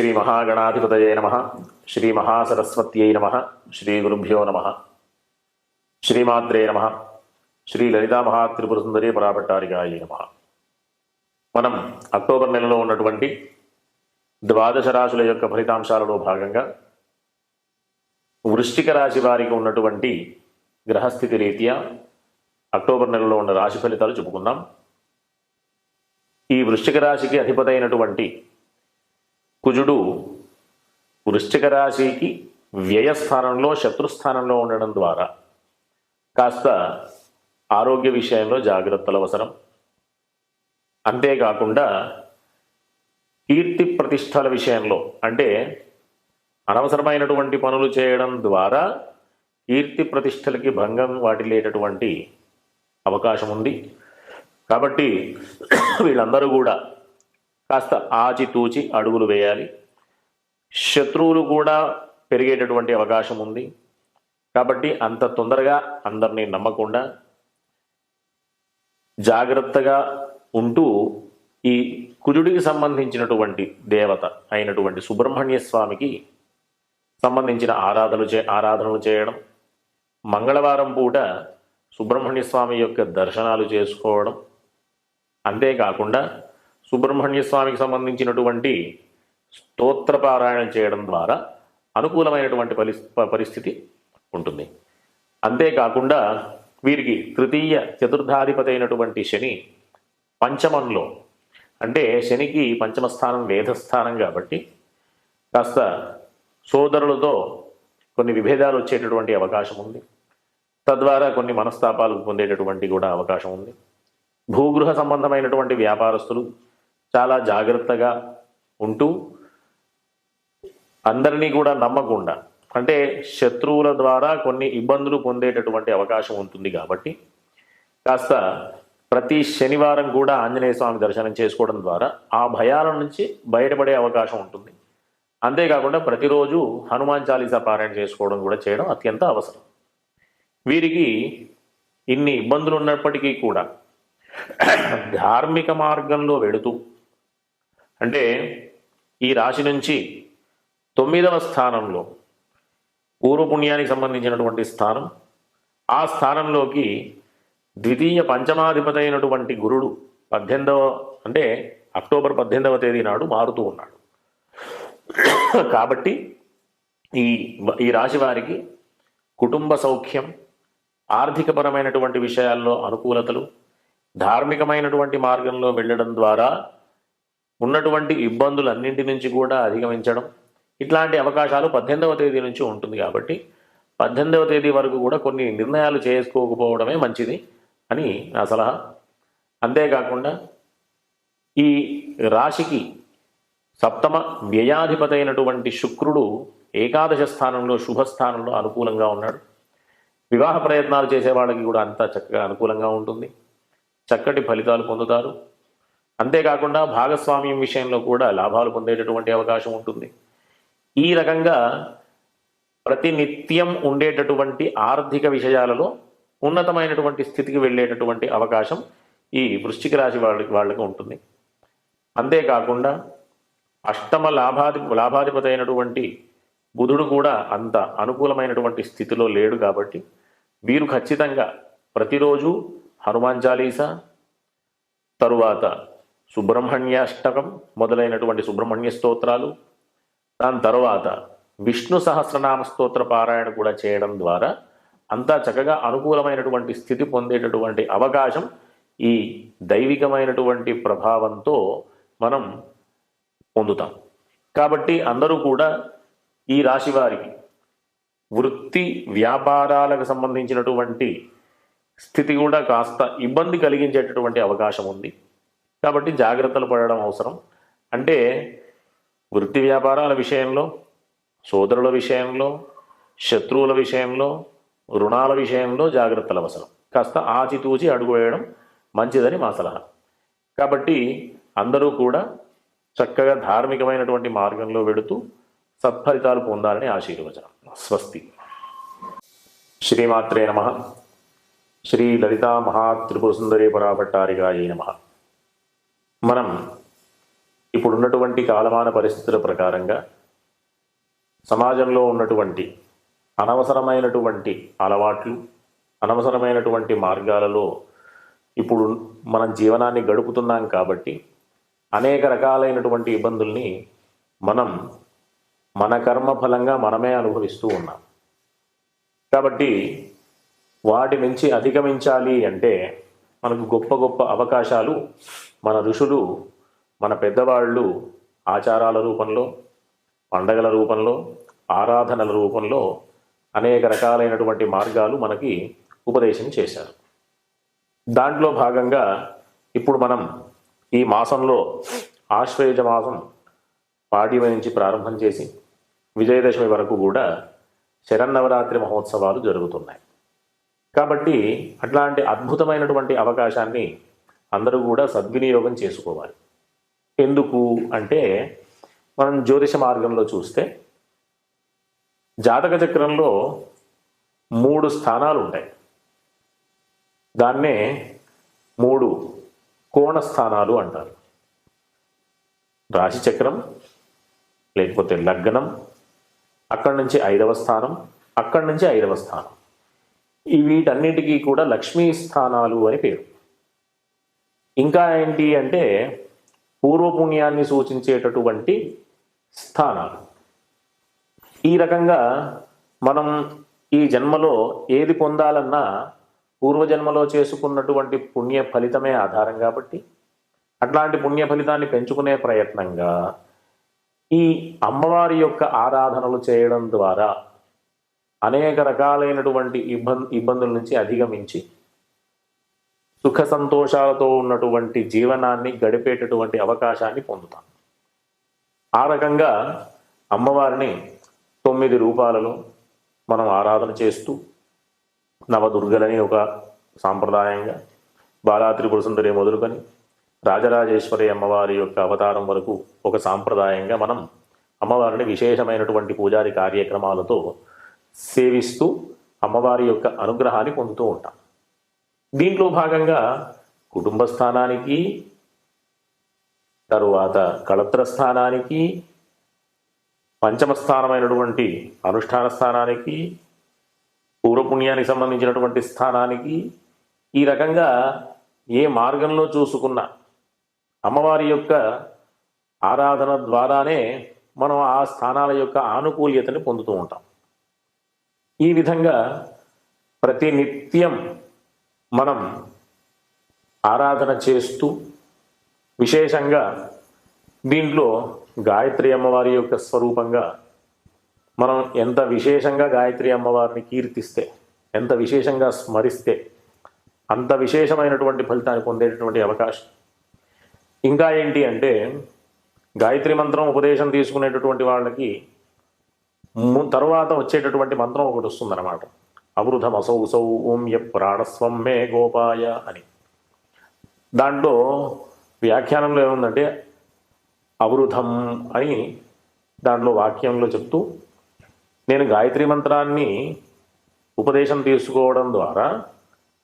శ్రీ మహాగణాధిపతయే నమః. శ్రీ మహాసరస్వత్యై నమః. శ్రీ గురుభ్యో నమః. శ్రీమాత్రే నమః. శ్రీ లలితా మహాత్రిపురసుందరీ పరాభట్టారికాయే నమః. మనం అక్టోబర్ నెలలో ఉన్నటువంటి ద్వాదశ రాశుల యొక్క ఫలితాంశాలలో భాగంగా వృశ్చిక రాశి వారికి ఉన్నటువంటి గ్రహస్థితి రీత్యా అక్టోబర్ నెలలో ఉన్న రాశి ఫలితాలు చెప్పుకుందాం. ఈ వృశ్చిక రాశికి అధిపతి అయినటువంటి కుజుడు వృశ్చిక రాశికి వ్యయస్థానంలో శత్రుస్థానంలో ఉండడం ద్వారా కాస్త ఆరోగ్య విషయంలో జాగ్రత్తలు అవసరం. అంతేకాకుండా కీర్తి ప్రతిష్టల విషయంలో అంటే అనవసరమైనటువంటి పనులు చేయడం ద్వారా కీర్తి ప్రతిష్టలకి భంగం వాటిల్లేటటువంటి అవకాశం ఉంది. కాబట్టి వీళ్ళందరూ కూడా కాస్త ఆచితూచి అడుగులు వేయాలి. శత్రువులు కూడా పెరిగేటటువంటి అవకాశం ఉంది. కాబట్టి అంత తొందరగా అందరినీ నమ్మకుండా జాగ్రత్తగా ఉంటూ ఈ కుజుడికి సంబంధించినటువంటి దేవత అయినటువంటి సుబ్రహ్మణ్య స్వామికి సంబంధించిన ఆరాధనలు చేయడం, మంగళవారం పూట సుబ్రహ్మణ్య స్వామి యొక్క దర్శనాలు చేసుకోవడం, అంతేకాకుండా సుబ్రహ్మణ్య స్వామికి సంబంధించినటువంటి స్తోత్రపారాయణం చేయడం ద్వారా అనుకూలమైనటువంటి పరిస్థితి ఉంటుంది. అంతేకాకుండా వీరికి తృతీయ చతుర్థాధిపతి అయినటువంటి శని పంచమంలో, అంటే శనికి పంచమ స్థానం వేధస్థానం కాబట్టి కాస్త సోదరులతో కొన్ని విభేదాలు వచ్చేటటువంటి అవకాశం ఉంది. తద్వారా కొన్ని మనస్తాపాలు పొందేటటువంటి కూడా అవకాశం ఉంది. భూగృహ సంబంధమైనటువంటి వ్యాపారస్తులు చాలా జాగ్రత్తగా ఉంటూ అందరినీ కూడా నమ్మకుండా, అంటే శత్రువుల ద్వారా కొన్ని ఇబ్బందులు పొందేటటువంటి అవకాశం ఉంటుంది. కాబట్టి కాస్త ప్రతి శనివారం కూడా ఆంజనేయ స్వామి దర్శనం చేసుకోవడం ద్వారా ఆ భయాల నుంచి బయటపడే అవకాశం ఉంటుంది. అంతేకాకుండా ప్రతిరోజు హనుమాన్ చాలీసా పారాయణ చేసుకోవడం కూడా చేయడం అత్యంత అవసరం. వీరికి ఇన్ని ఇబ్బందులు ఉన్నప్పటికీ కూడా ధార్మిక మార్గంలో వెడుతూ, అంటే ఈ రాశి నుంచి 9వ స్థానంలో పూర్వపుణ్యానికి సంబంధించినటువంటి స్థానం, ఆ స్థానంలోకి ద్వితీయ పంచమాధిపతి అయినటువంటి గురుడు అంటే అక్టోబర్ 18వ తేదీ నాడు మారుతూ ఉన్నాడు. కాబట్టి ఈ రాశి వారికి కుటుంబ సౌఖ్యం, ఆర్థికపరమైనటువంటి విషయాల్లో అనుకూలతలు, ధార్మికమైనటువంటి మార్గంలో వెళ్ళడం ద్వారా ఉన్నటువంటి ఇబ్బందులన్నింటి నుంచి కూడా అధిగమించడం, ఇట్లాంటి అవకాశాలు 18వ తేదీ నుంచి ఉంటుంది. కాబట్టి 18వ తేదీ వరకు కూడా కొన్ని నిర్ణయాలు చేసుకోకపోవడమే మంచిది అని నా సలహా. అంతేకాకుండా ఈ రాశికి సప్తమ వ్యయాధిపతి అయినటువంటి శుక్రుడు ఏకాదశ స్థానంలో శుభస్థానంలో అనుకూలంగా ఉన్నాడు. వివాహ ప్రయత్నాలు చేసే వాళ్ళకి కూడా అంతా చక్కగా అనుకూలంగా ఉంటుంది. చక్కటి ఫలితాలు పొందుతారు. అంతేకాకుండా భాగస్వామ్యం విషయంలో కూడా లాభాలు పొందేటటువంటి అవకాశం ఉంటుంది. ఈ రకంగా ప్రతినిత్యం ఉండేటటువంటి ఆర్థిక విషయాలలో ఉన్నతమైనటువంటి స్థితికి వెళ్ళేటటువంటి అవకాశం ఈ వృశ్చిక రాశి వాళ్ళకి ఉంటుంది. అంతేకాకుండా అష్టమ లాభాధిపతి అయినటువంటి బుధుడు కూడా అంత అనుకూలమైనటువంటి స్థితిలో లేడు. కాబట్టి వీరు ఖచ్చితంగా ప్రతిరోజు హనుమాన్ చాలీసా, తరువాత సుబ్రహ్మణ్యాష్టకం మొదలైనటువంటి సుబ్రహ్మణ్య స్తోత్రాలు, దాని తర్వాత విష్ణు సహస్రనామ స్తోత్ర పారాయణ కూడా చేయడం ద్వారా అంతా చక్కగా అనుకూలమైనటువంటి స్థితి పొందేటటువంటి అవకాశం ఈ దైవికమైనటువంటి ప్రభావంతో మనం పొందుతాం. కాబట్టి అందరూ కూడా ఈ రాశి వారికి వృత్తి వ్యాపారాలకు సంబంధించినటువంటి స్థితి కూడా కాస్త ఇబ్బంది కలిగించేటటువంటి అవకాశం ఉంది. కాబట్టి జాగ్రత్తలు పడడం అవసరం. అంటే వృత్తి వ్యాపారాల విషయంలో, సోదరుల విషయంలో, శత్రువుల విషయంలో, రుణాల విషయంలో జాగ్రత్తలు అవసరం. కాస్త ఆచితూచి అడుగు వేయడం మంచిదని మా సలహా. కాబట్టి అందరూ కూడా చక్కగా ధార్మికమైనటువంటి మార్గంలో వెడుతూ సత్ఫలితాలు పొందాలని ఆశీర్వచనం. స్వస్తి. శ్రీమాత్రే నమః. శ్రీ లలితా మహాత్రిపురసుందరీ పరాభట్టారికాయే నమః. మనం ఇప్పుడున్నటువంటి కాలమాన పరిస్థితుల ప్రకారంగా సమాజంలో ఉన్నటువంటి అనవసరమైనటువంటి అలవాట్లు, అనవసరమైనటువంటి మార్గాలలో ఇప్పుడు మనం జీవనాన్ని గడుపుతున్నాం కాబట్టి అనేక రకాలైనటువంటి ఇబ్బందుల్ని మనం మన కర్మ ఫలంగా మనమే అనుభవిస్తూ ఉన్నాం. కాబట్టి వాటి నుంచి అధిగమించాలి అంటే మనకు గొప్ప గొప్ప అవకాశాలు మన ఋషులు, మన పెద్దవాళ్ళు ఆచారాల రూపంలో, పండగల రూపంలో, ఆరాధనల రూపంలో అనేక రకాలైనటువంటి మార్గాలు మనకి ఉపదేశం చేశారు. దాంట్లో భాగంగా ఇప్పుడు మనం ఈ మాసంలో ఆశ్వయుజ మాసం పాడ్యమి నుంచి ప్రారంభం చేసి విజయదశమి వరకు కూడా శరన్నవరాత్రి మహోత్సవాలు జరుగుతున్నాయి. కాబట్టి అట్లాంటి అద్భుతమైనటువంటి అవకాశాన్ని అందరూ కూడా సద్వినియోగం చేసుకోవాలి. ఎందుకు అంటే మనం జ్యోతిష మార్గంలో చూస్తే జాతక చక్రంలో 3 స్థానాలు ఉంటాయి. దాన్నే 3 కోణ స్థానాలు అంటారు. రాశి చక్రం, లేకపోతే లగ్నం, అక్కడి నుంచి 5వ స్థానం, అక్కడి నుంచి 5వ స్థానం. వీటన్నిటికీ కూడా లక్ష్మీ స్థానాలు అని పేరు. ఇంకా ఏంటి అంటే పూర్వపుణ్యాన్ని సూచించేటటువంటి స్థానాలు. ఈ రకంగా మనం ఈ జన్మలో ఏది పొందాలన్నా పూర్వజన్మలో చేసుకున్నటువంటి పుణ్య ఫలితమే ఆధారం కాబట్టి అట్లాంటి పుణ్య ఫలితాన్ని పెంచుకునే ప్రయత్నంగా ఈ అమ్మవారి యొక్క ఆరాధనలు చేయడం ద్వారా అనేక రకాలైనటువంటి ఇబ్బందుల నుంచి అధిగమించి సుఖ సంతోషాలతో ఉన్నటువంటి జీవనాన్ని గడిపేటటువంటి అవకాశాన్ని పొందుతాం. ఆ రకంగా అమ్మవారిని 9 రూపాలలో మనం ఆరాధన చేస్తూ నవదుర్గలని ఒక సాంప్రదాయంగా, బాలా త్రిపుర సుందరి మొదలుకొని రాజరాజేశ్వరి అమ్మవారి యొక్క అవతారం వరకు ఒక సాంప్రదాయంగా మనం అమ్మవారిని విశేషమైనటువంటి పూజారి కార్యక్రమాలతో సేవిస్తూ అమ్మవారి యొక్క అనుగ్రహాన్ని పొందుతూ ఉంటాం. దీంట్లో భాగంగా కుటుంబ స్థానానికి, తరువాత కళత్ర స్థానానికి, పంచమ స్థానమైనటువంటి అనుష్ఠాన స్థానానికి, పూర్వపుణ్యానికి సంబంధించినటువంటి స్థానానికి, ఈ రకంగా ఏ మార్గంలో చూసుకున్న అమ్మవారి యొక్క ఆరాధన ద్వారానే మనం ఆ స్థానాల యొక్క ఆనుకూల్యతని పొందుతూ ఉంటాం. ఈ విధంగా ప్రతి నిత్యం మనం ఆరాధన చేస్తూ విశేషంగా దీంట్లో గాయత్రి అమ్మవారి యొక్క స్వరూపంగా మనం ఎంత విశేషంగా గాయత్రి అమ్మవారిని కీర్తిస్తే, ఎంత విశేషంగా స్మరిస్తే అంత విశేషమైనటువంటి ఫలితాన్ని పొందేటటువంటి అవకాశం. ఇంకా ఏంటి అంటే గాయత్రి మంత్రం ఉపదేశం తీసుకునేటటువంటి వాళ్ళకి తర్వాత వచ్చేటటువంటి మంత్రం ఒకటి వస్తుందన్నమాట. అవృధమసౌ సౌ ఓం య ప్రాణస్వం మే గోపాయ అని. దాంట్లో వ్యాఖ్యానంలో ఏముందంటే అవృధం అని దాంట్లో వాక్యంలో చెప్తూ, నేను గాయత్రి మంత్రాన్ని ఉపదేశం తీసుకోవడం ద్వారా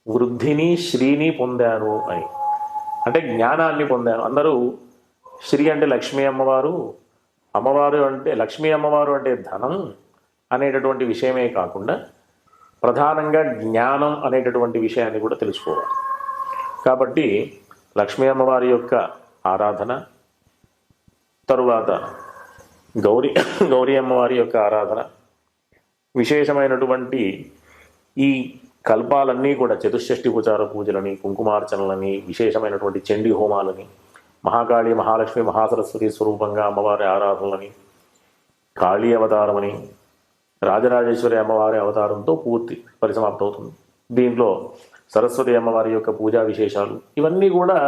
వృద్ధిని శ్రీని పొందాను అని. అంటే జ్ఞానాన్ని పొందాను. అందరూ శ్రీ అంటే లక్ష్మీ అమ్మవారు, అమ్మవారు అంటే లక్ష్మీ అమ్మవారు అంటే ధనం అనేటటువంటి విషయమే కాకుండా ప్రధానంగా జ్ఞానం అనేటటువంటి విషయాన్ని కూడా తెలుసుకోవాలి. కాబట్టి లక్ష్మీ అమ్మవారి యొక్క ఆరాధన, తరువాత గౌరీ అమ్మవారి యొక్క ఆరాధన, విశేషమైనటువంటి ఈ కల్పాలన్నీ కూడా చతుషష్ఠి ఉపచార పూజలని, కుంకుమార్చనలని, విశేషమైనటువంటి చండీ హోమాలని, మహాకాళి, మహాలక్ష్మి, మహాసరస్వతి స్వరూపంగా అమ్మవారి ఆరాధనలని, కాళీ అవతారమని, రాజరాజేశ్వరి అమ్మవారి అవతారంతో పూర్తి పరిసమాప్తమవుతుంది. దీంట్లో సరస్వతి అమ్మవారి యొక్క పూజా విశేషాలు ఇవన్నీ కూడా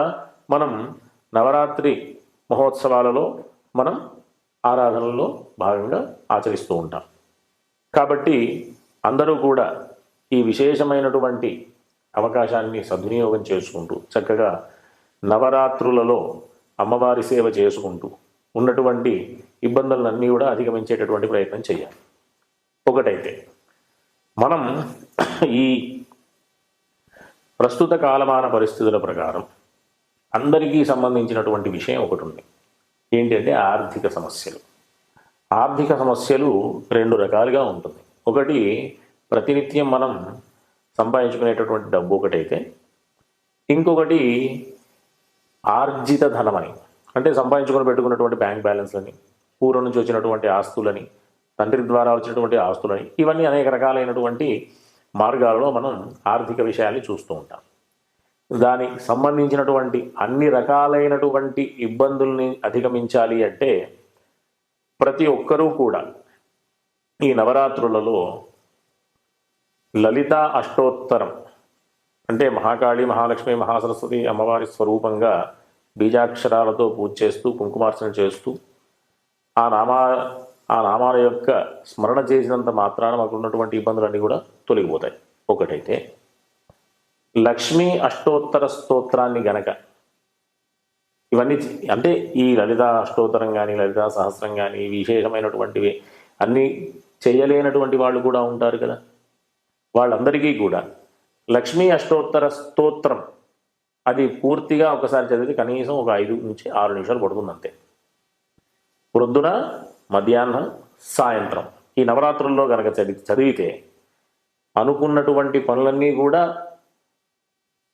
మనం నవరాత్రి మహోత్సవాలలో మనం ఆరాధనలో భాగంగా ఆచరిస్తూ ఉంటాం. కాబట్టి అందరూ కూడా ఈ విశేషమైనటువంటి అవకాశాన్ని సద్వినియోగం చేసుకుంటూ చక్కగా నవరాత్రులలో అమ్మవారి సేవ చేసుకుంటూ ఉన్నటువంటి ఇబ్బందులన్నీ కూడా అధిగమించేటటువంటి ప్రయత్నం చేయాలి. ఒకటైతే మనం ఈ ప్రస్తుత కాలమాన పరిస్థితుల ప్రకారం అందరికీ సంబంధించినటువంటి విషయం ఒకటి ఉంది. ఏంటంటే ఆర్థిక సమస్యలు. ఆర్థిక సమస్యలు రెండు రకాలుగా ఉంటుంది. ఒకటి ప్రతినిత్యం మనం సంపాదించుకునేటటువంటి డబ్బు ఒకటైతే, ఇంకొకటి ఆర్జిత ధనమని, అంటే సంపాదించుకొని పెట్టుకున్నటువంటి బ్యాంక్ బ్యాలెన్స్లని, పూర్వం నుంచి వచ్చినటువంటి ఆస్తులని, తండ్రి ద్వారా వచ్చినటువంటి ఆస్తులని, ఇవన్నీ అనేక రకాలైనటువంటి మార్గాలలో మనం ఆర్థిక విషయాన్ని చూస్తూ ఉంటాం. దానికి సంబంధించినటువంటి అన్ని రకాలైనటువంటి ఇబ్బందుల్ని అధిగమించాలి అంటే ప్రతి ఒక్కరూ కూడా ఈ నవరాత్రులలో లలిత అష్టోత్తరం, అంటే మహాకాళి, మహాలక్ష్మి, మహాసరస్వతి అమ్మవారి స్వరూపంగా బీజాక్షరాలతో పూజ చేస్తూ, కుంకుమార్చన చేస్తూ, ఆ నామాల యొక్క స్మరణ చేసినంత మాత్రాన మాకు ఉన్నటువంటి ఇబ్బందులన్నీ కూడా తొలగిపోతాయి. ఒకటైతే లక్ష్మీ అష్టోత్తర స్తోత్రాన్ని గనక ఇవన్నీ అంటే ఈ లలిత అష్టోత్తరం కానీ, లలితా సహస్రం కానీ, విశేషమైనటువంటివి అన్నీ చేయలేనటువంటి వాళ్ళు కూడా ఉంటారు కదా. వాళ్ళందరికీ కూడా లక్ష్మీ అష్టోత్తర స్తోత్రం అది పూర్తిగా ఒకసారి చదివితే కనీసం ఒక 5 నుంచి 6 నిమిషాలు పడుతుంది అంతే. ప్రొద్దున, మధ్యాహ్నం, సాయంత్రం ఈ నవరాత్రుల్లో కనుక చదివితే అనుకున్నటువంటి పనులన్నీ కూడా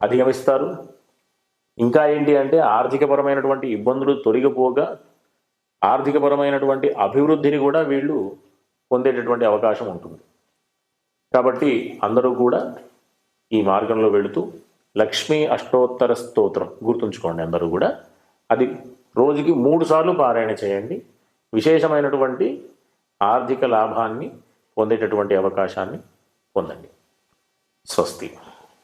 అధిగమిస్తారు. ఇంకా ఏంటి అంటే ఆర్థికపరమైనటువంటి ఇబ్బందులు తొలగిపోగా ఆర్థికపరమైనటువంటి అభివృద్ధిని కూడా వీళ్ళు పొందేటటువంటి అవకాశం ఉంటుంది. కాబట్టి అందరూ కూడా ఈ మార్గంలో వెళుతూ లక్ష్మీ అష్టోత్తర స్తోత్రం గుర్తుంచుకోండి. అందరూ కూడా అది రోజుకి 3 సార్లు పారాయణ చేయండి. విశేషమైనటువంటి ఆర్థిక లాభాన్ని పొందేటటువంటి అవకాశాన్ని పొందండి. స్వస్తి.